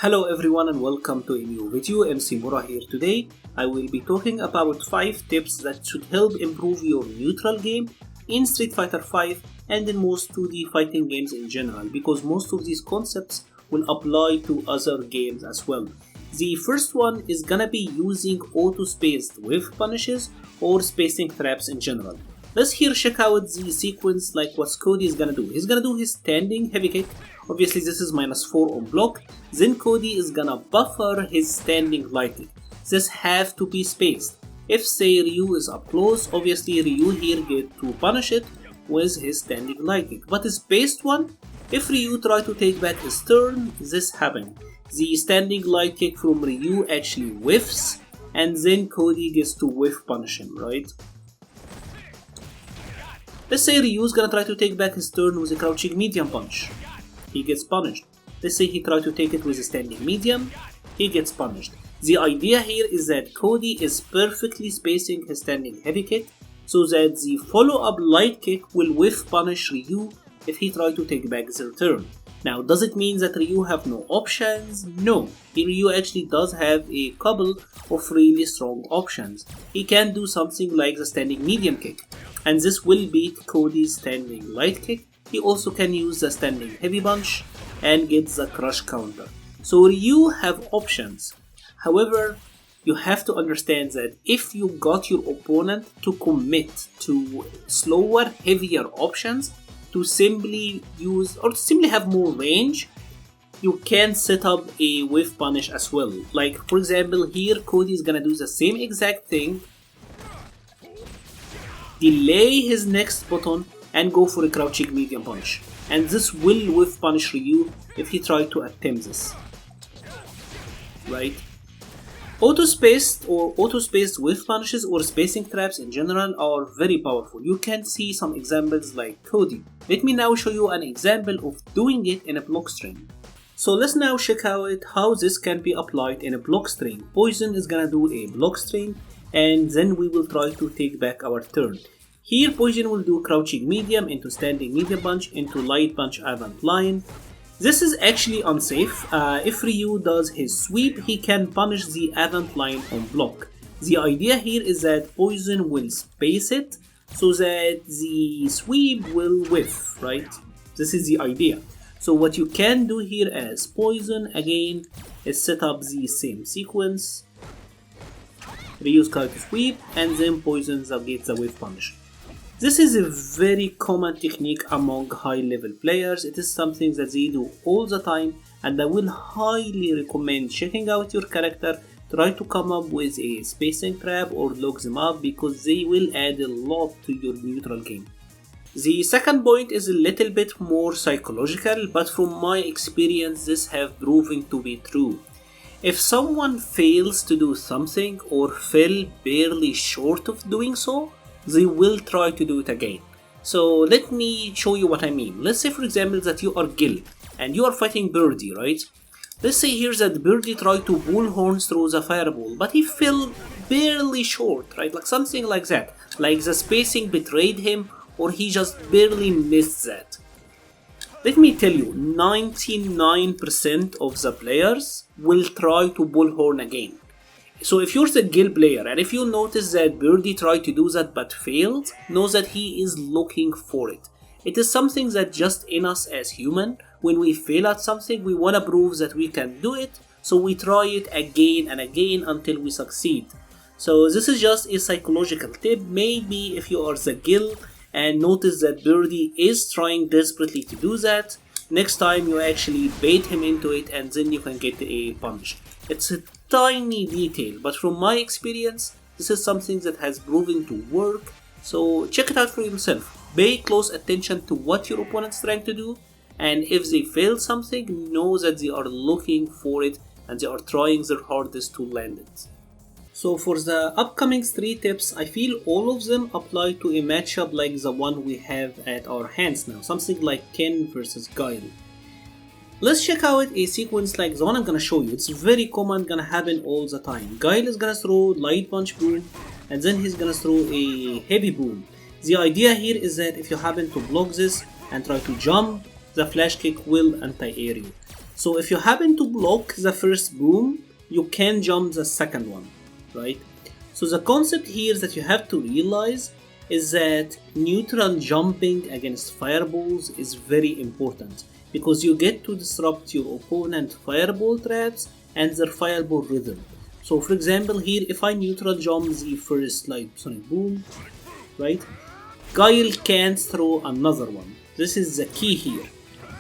Hello everyone and welcome to a new video. MC-Mura here today. I will be talking about 5 tips that should help improve your neutral game in Street Fighter V and in most 2D fighting games in general, because most of these concepts will apply to other games as well. The first one is gonna be using auto-spaced whiff punishes or spacing traps in general. Let's here check out the sequence like what Cody is gonna do. He's gonna do his standing heavy kick. Obviously this is -4 on block. Then Cody is gonna buffer his standing light kick. This have to be spaced. If say Ryu is up close, obviously Ryu here get to punish it with his standing light kick. But the spaced one, if Ryu try to take back his turn, this happen. The standing light kick from Ryu actually whiffs and then Cody gets to whiff punish him, right? Let's say Ryu's gonna try to take back his turn with a crouching medium punch. He gets punished. Let's say he tried to take it with a standing medium. He gets punished. The idea here is that Cody is perfectly spacing his standing heavy kick so that the follow-up light kick will whiff punish Ryu if he tries to take back their turn. Now, does it mean that Ryu have no options? No. Ryu actually does have a couple of really strong options. He can do something like the standing medium kick, and this will beat Cody's standing light kick. He also can use the standing heavy punch and get the crush counter. So Ryu have options. However, you have to understand that if you got your opponent to commit to slower, heavier options, to simply use or to simply have more range, you can set up a whiff punish as well. Like for example, here Cody is gonna do the same exact thing, delay his next button and go for a crouching medium punch, and this will whiff punish Ryu if he tried to attempt this, right? Auto-spaced whiff punishes or spacing traps in general are very powerful. You can see some examples like Cody. Let me now show you an example of doing it in a block string. So let's now check out how this can be applied in a block string. Poison is gonna do a block string and then we will try to take back our turn. Here Poison will do crouching medium into standing medium punch into light punch avant line. This is actually unsafe. If Ryu does his sweep, he can punish the avant line on block. The idea here is that Poison will space it so that the sweep will whiff, right? This is the idea. So what you can do here as Poison again is set up the same sequence. Ryu's try to sweep and then Poison gets the whiff punish. This is a very common technique among high level players. It is something that they do all the time, and I will highly recommend checking out your character. Try to come up with a spacing trap or lock them up because they will add a lot to your neutral game. The second point is a little bit more psychological, but from my experience this have proven to be true. If someone fails to do something or fell barely short of doing so, they will try to do it again. So let me show you what I mean. Let's say for example that you are Gil and you are fighting Birdie, right? Let's say here that Birdie tried to bullhorn through the fireball, but he fell barely short, right? Like something like that. Like the spacing betrayed him or he just barely missed that. Let me tell you, 99% of the players will try to bullhorn again. So if you're the Gil player and if you notice that Birdie tried to do that but failed, know that he is looking for it. It is something that just in us as human, when we fail at something, we want to prove that we can do it, so we try it again and again until we succeed. So this is just a psychological tip. Maybe if you are the Gil and notice that Birdie is trying desperately to do that, next time you actually bait him into it and then you can get a punish. It's a tiny detail, but from my experience, this is something that has proven to work, so check it out for yourself. Pay close attention to what your opponent's trying to do, and if they fail something, know that they are looking for it and they are trying their hardest to land it. So for the upcoming 3 tips, I feel all of them apply to a matchup like the one we have at our hands now, something like Ken versus Guile. Let's check out a sequence like the one I'm gonna show you. It's very common, gonna happen all the time. Guile is gonna throw light punch boom and then he's gonna throw a heavy boom. The idea here is that if you happen to block this and try to jump, the flash kick will anti-air you. So if you happen to block the first boom, you can jump the second one, right? So the concept here that you have to realize is that neutral jumping against fireballs is very important, because you get to disrupt your opponent's fireball traps and their fireball rhythm. So for example here, if I neutral jump the first like sonic boom, right, Guile can't throw another one. This is the key here.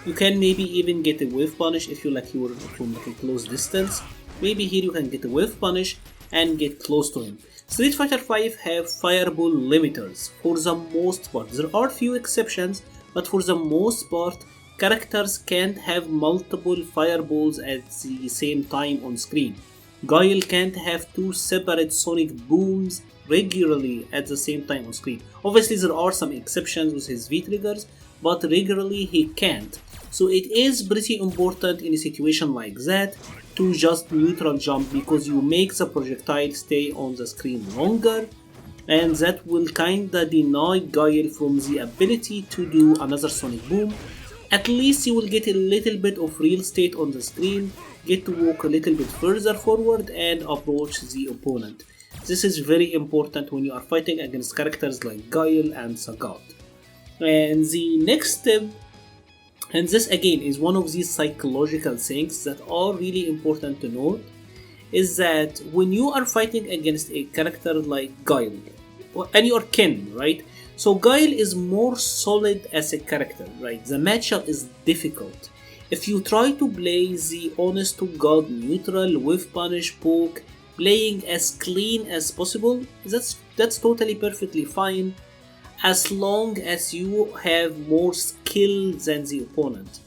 You can maybe even get a whiff punish if you like you were from like a close distance. Maybe here you can get a whiff punish and get close to him. Street Fighter V have fireball limiters for the most part. There are few exceptions, but for the most part, characters can't have multiple fireballs at the same time on screen. Guile can't have two separate sonic booms regularly at the same time on screen. Obviously there are some exceptions with his V-triggers, but regularly he can't. So it is pretty important in a situation like that to just neutral jump, because you make the projectile stay on the screen longer, and that will kinda deny Guile from the ability to do another sonic boom. At least you will get a little bit of real estate on the screen, get to walk a little bit further forward and approach the opponent. This is very important when you are fighting against characters like Guile and Sagat. And the next step, and this again is one of these psychological things that are really important to note, is that when you are fighting against a character like Guile, and you're Ken, right? So Guile is more solid as a character, right? The matchup is difficult. If you try to play the honest to god neutral whiff punish poke, playing as clean as possible, that's totally perfectly fine, as long as you have more skill than the opponent.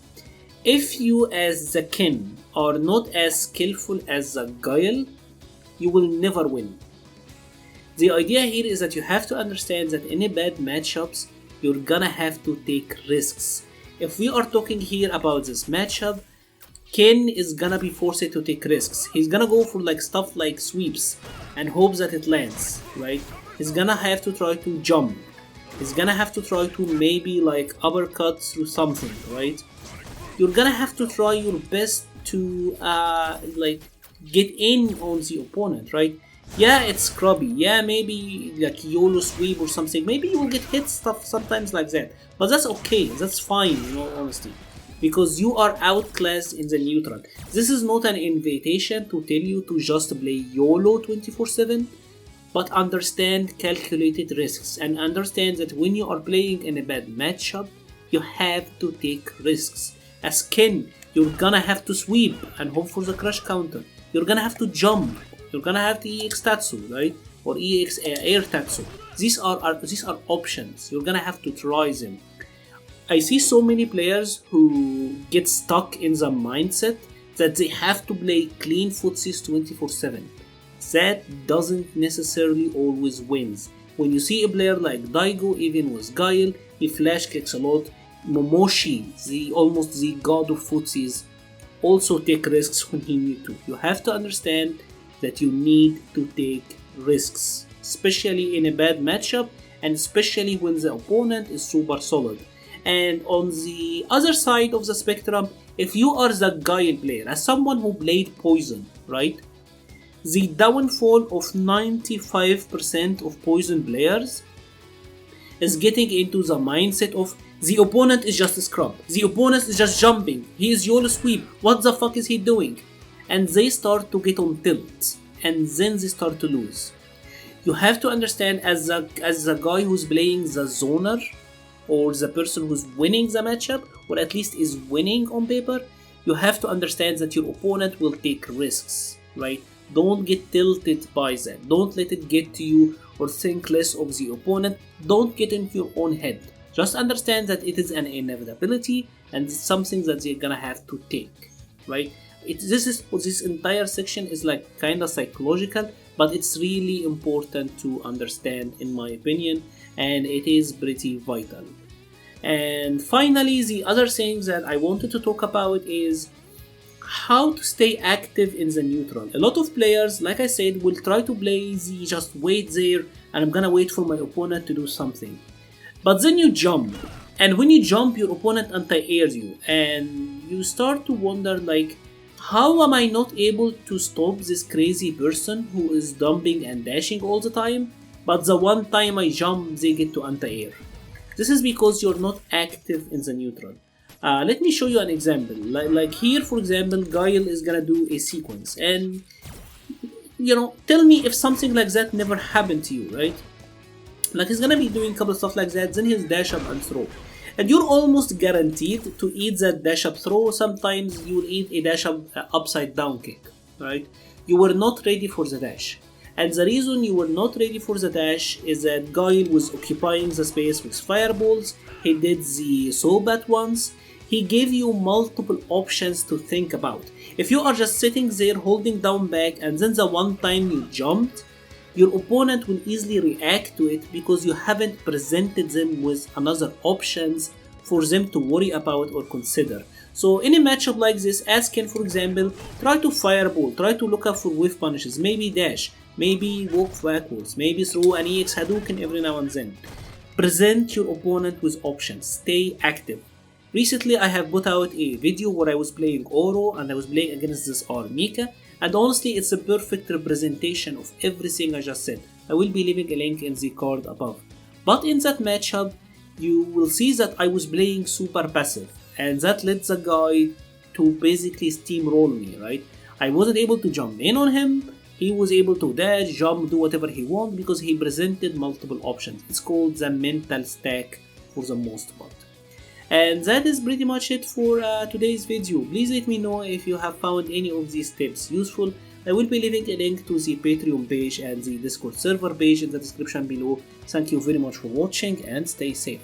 If you as the Ken are not as skillful as the Guile, you will never win. The idea here is that you have to understand that in a bad matchups, you're gonna have to take risks. If we are talking here about this matchup, Ken is gonna be forced to take risks. He's gonna go for like stuff like sweeps and hope that it lands, right? He's gonna have to try to jump. He's gonna have to try to maybe like uppercut through something, right? You're gonna have to try your best to like get in on the opponent, right? Yeah, it's scrubby. Yeah, maybe like YOLO sweep or something. Maybe you will get hit stuff sometimes like that. But that's okay. That's fine, in all honesty. Because you are outclassed in the neutral. This is not an invitation to tell you to just play YOLO 24/7. But understand calculated risks. And understand that when you are playing in a bad matchup, you have to take risks. As Ken, you're gonna have to sweep and hope for the crush counter. You're gonna have to jump. You're gonna have the EX Tatsu, right? Or EX Air Tatsu. These are options. You're gonna have to try them. I see so many players who get stuck in the mindset that they have to play clean footsies 24/7. That doesn't necessarily always wins. When you see a player like Daigo, even with Guile, he flash kicks a lot. Momoshi, almost the god of footsies, also take risks when he needs to. You have to understand that you need to take risks, especially in a bad matchup and especially when the opponent is super solid. And on the other side of the spectrum, if you are the Guile player, as someone who played Poison, right? The downfall of 95% of Poison players is getting into the mindset of the opponent is just a scrub. The opponent is just jumping. He is YOLO sweep. What the fuck is he doing? And they start to get on tilt, and then they start to lose. You have to understand, as the guy who's playing the zoner, or the person who's winning the matchup, or at least is winning on paper, you have to understand that your opponent will take risks, right? Don't get tilted by that. Don't let it get to you or think less of the opponent. Don't get into your own head. Just understand that it is an inevitability and it's something that they're gonna have to take, right? This entire section is like kind of psychological, but it's really important to understand in my opinion, and it is pretty vital. And finally, the other thing that I wanted to talk about is how to stay active in the neutral. A lot of players, like I said, will try to play the just wait there and I'm gonna wait for my opponent to do something. But then you jump, and when you jump, your opponent anti-airs you, and you start to wonder like, how am I not able to stop this crazy person who is dumping and dashing all the time, but the one time I jump they get to anti-air? This is because you're not active in the neutral. Let me show you an example. Like here, for example, Guile is gonna do a sequence, and tell me if something like that never happened to you, right? Like he's gonna be doing a couple of stuff like that, then he'll dash up and throw. And you're almost guaranteed to eat that dash up throw. Sometimes you'll eat a dash up upside down kick, right? You were not ready for the dash. And the reason you were not ready for the dash is that Guile was occupying the space with fireballs. He did the Sobat once. He gave you multiple options to think about. If you are just sitting there holding down back and then the one time you jumped, your opponent will easily react to it because you haven't presented them with another options for them to worry about or consider. So in a matchup like this, as Ken for example, try to fireball, try to look up for whiff punishes, maybe dash, maybe walk backwards, maybe throw an EX Hadouken every now and then. Present your opponent with options, stay active. Recently I have put out a video where I was playing Oro and I was playing against this Mika, and honestly it's a perfect representation of everything I just said. I will be leaving a link in the card above. But in that matchup, you will see that I was playing super passive, and that led the guy to basically steamroll me, right? I wasn't able to jump in on him, he was able to dash, jump, do whatever he wanted because he presented multiple options. It's called the mental stack for the most part. And that is pretty much it for today's video. Please let me know if you have found any of these tips useful. I will be leaving a link to the Patreon page and the Discord server page in the description below. Thank you very much for watching and stay safe.